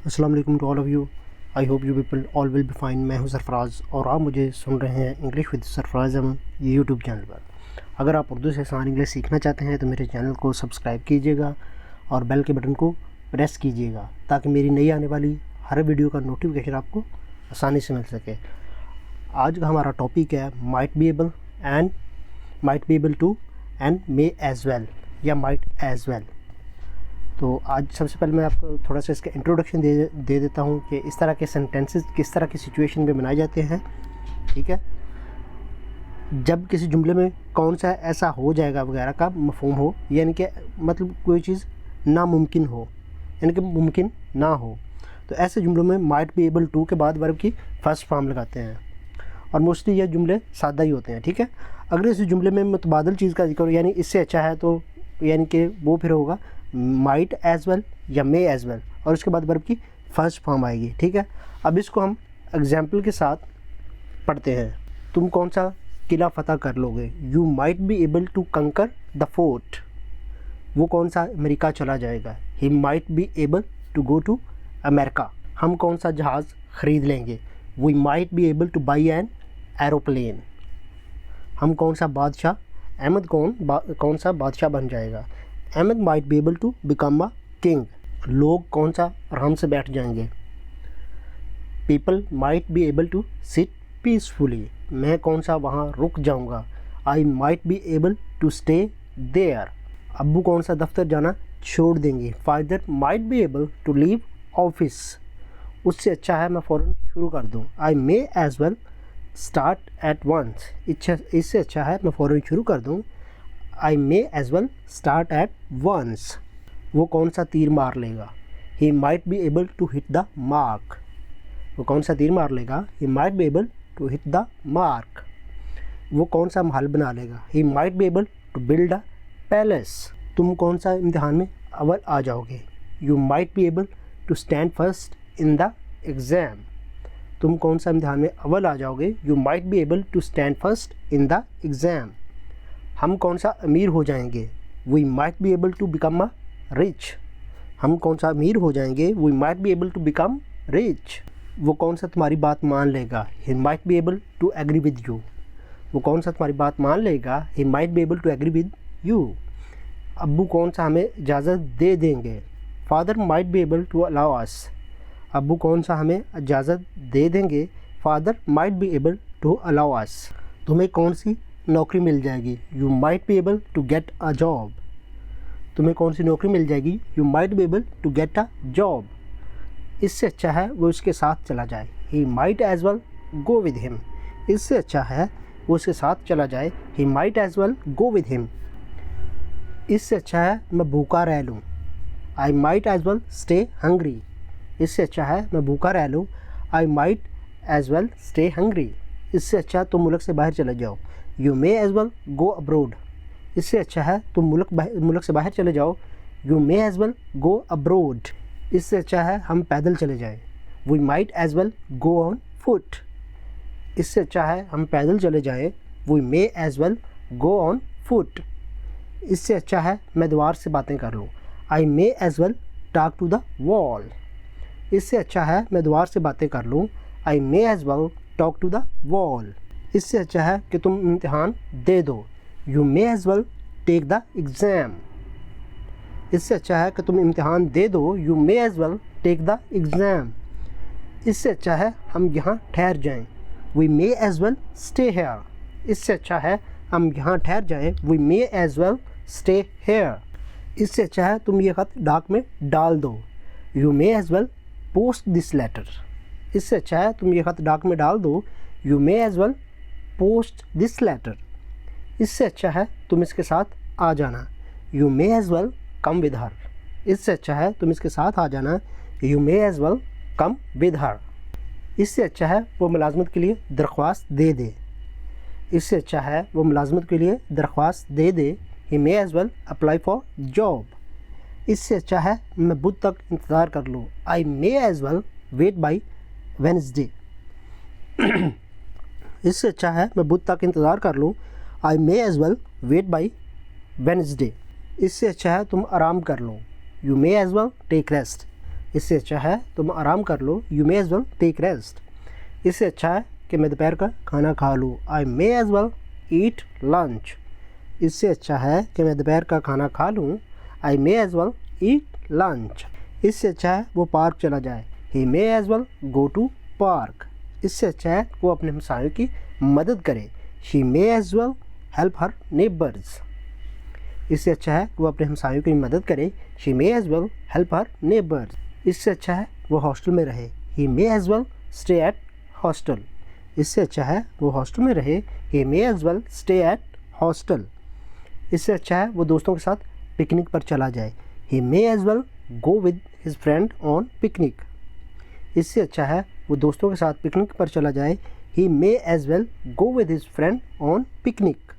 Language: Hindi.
अस्सलाम वालेकुम to all of you. I hope you people all will be fine. मैं हूं सरफराज और आप मुझे सुन रहे हैं English with Sarfaraz YouTube channel पर। अगर आप उर्दू से आसान इंग्लिश सीखना चाहते हैं तो मेरे चैनल को सब्सक्राइब कीजिएगा और बेल के बटन को प्रेस कीजिएगा ताकि मेरी नई आने वाली हर वीडियो का नोटिफिकेशन आपको आसानी से मिल सके। आज का हमारा टॉपिक है might be able to and may as well या माइट एज़ वेल। तो आज सबसे पहले मैं आपको थोड़ा सा इसका इंट्रोडक्शन दे देता हूँ कि इस तरह के सेंटेंसेस किस तरह की सिचुएशन में बनाए जाते हैं। ठीक है, जब किसी जुमले में कौन सा ऐसा हो जाएगा वगैरह का मफहूम हो, यानी कि मतलब कोई चीज़ नामुमकिन हो, यानी कि मुमकिन ना हो, तो ऐसे जुमलों में माइट बी एबल टू के बाद वर्ब की फर्स्ट फॉर्म लगाते हैं और मोस्टली ये जुमले सादा ही होते हैं। ठीक है, अगर इस जुमले में मुतबादल चीज़ का जिक्र यानी इससे अच्छा है तो यानी कि वो फिर होगा माइट एज़ वेल या मे एज़ वेल और उसके बाद वर्ब की फर्स्ट फॉर्म आएगी। ठीक है, अब इसको हम एग्जाम्पल के साथ पढ़ते हैं। तुम कौन सा किला फतह कर लोगे? You might be able to conquer the fort. वो कौन सा अमेरिका चला जाएगा? He might be able to go to America. हम कौन सा जहाज़ ख़रीद लेंगे? We might be able to buy an aeroplane. हम कौन सा बादशाह अहमद कौन सा बादशाह बन जाएगा? Ahmed might be able to become a king. लोग कौन सा आराम से बैठ जाएंगे? People might be able to sit peacefully. मैं कौन सा वहाँ रुक जाऊँगा? I might be able to stay there. अब्बू कौन सा दफ्तर जाना छोड़ देंगे? Father might be able to leave office. उससे अच्छा है मैं फ़ौरन शुरू कर दूँ। I may as well start at once. इससे अच्छा है मैं फ़ौरन शुरू कर दूँ। I may as well start at once. वो कौन सा तीर मार लेगा? He might be able to hit the mark. वो कौन सा तीर मार लेगा? He might be able to hit the mark. वो कौन सा महल बना लेगा? He might be able to build a palace. तुम कौन सा इम्तिहान में अव्वल आ जाओगे? You might be able to stand first in the exam. तुम कौन सा इम्तिहान में अव्वल आ जाओगे? You might be able to stand first in the exam. हम कौन सा अमीर हो जाएंगे? We might be able to become a rich. हम कौन सा अमीर हो जाएंगे? We might be able to become rich. वो कौन सा तुम्हारी बात मान लेगा? He might be able to agree with you. वो कौन सा तुम्हारी बात मान लेगा? He might be able to agree with you. अब्बू कौन सा हमें इजाज़त दे देंगे? Father might be able to allow us. अब्बू कौन सा हमें इजाज़त दे देंगे? Father might be able to allow us. तुम्हें कौन सी नौकरी मिल जाएगी? You might be able to get a job. तुम्हें कौन सी नौकरी मिल जाएगी? You might be able to get a job. इससे अच्छा है वो उसके साथ चला जाए। He might as well go with him. इससे अच्छा है वो उसके साथ चला जाए। He might as well go with him. इससे अच्छा है मैं भूखा रह लूँ। I might as well stay hungry. इससे अच्छा है मैं भूखा रह लूँ। I might as well stay hungry. इससे अच्छा तुम मुल्क से बाहर चले जाओ। You may as well go abroad. इससे अच्छा है तुम मुल्क से बाहर चले जाओ। You may as well go abroad. इससे अच्छा है हम पैदल चले जाएं। We might as well go on foot. इससे अच्छा है हम पैदल चले जाएं। We may as well go on foot. इससे अच्छा है मैं दीवार से बातें कर लूँ। I may as well talk to the wall. इससे अच्छा है मैं दीवार से बातें कर लूँ। I may as well talk to the wall. इससे अच्छा है कि तुम इम्तिहान दे दो। You may as well take the exam. इससे अच्छा है कि तुम इम्तिहान दे दो। You may as well take the exam. इससे अच्छा है हम यहाँ ठहर जाएं। We may as well stay here. इससे अच्छा है हम यहाँ ठहर जाएं। We may as well stay here. इससे अच्छा है तुम ये ख़त डाक में डाल दो। You may as well post this letter. इससे अच्छा है तुम ये ख़त डाक में डाल दो। You may as well post this letter. इससे अच्छा है तुम इसके साथ आ जाना। You may as well come with her. इससे अच्छा है तुम इसके साथ आ जाना। You may as well come with her. इससे अच्छा है वो मुलाजमत के लिए दरख्वास्त दे दे। इससे अच्छा है वो मुलाजमत के लिए दरख्वास्त दे दे। He may as well apply for job. इससे अच्छा है मैं बुध तक इंतज़ार कर लूँ। I may as well wait by Wednesday. इससे अच्छा है मैं बुध तक इंतज़ार कर लूँ। I may as well wait by Wednesday. इससे अच्छा है तुम आराम कर लो। You may as well take rest. इससे अच्छा है तुम आराम कर लो, you may as well take rest. इससे अच्छा है कि मैं दोपहर का खाना खा लूँ, I may as well eat lunch. इससे अच्छा है कि मैं दोपहर का खाना खा लूँ, I may as well eat lunch. इससे अच्छा है वो पार्क चला जाए, he may as well go to park. इससे अच्छा है वो अपने हमसायों की मदद करे, she may as well help her neighbours. इससे अच्छा है वो अपने हमसायों की मदद करे, she may as well help her neighbours. इससे अच्छा है वो हॉस्टल में रहे, he may as well stay at hostel. इससे अच्छा है वो हॉस्टल में रहे, he may as well stay at hostel. इससे अच्छा है वो दोस्तों के साथ पिकनिक पर चला जाए, he may as well go with his friend on picnic. इससे अच्छा है वो दोस्तों के साथ पिकनिक पर चला जाए, he may as well go with his friend on picnic.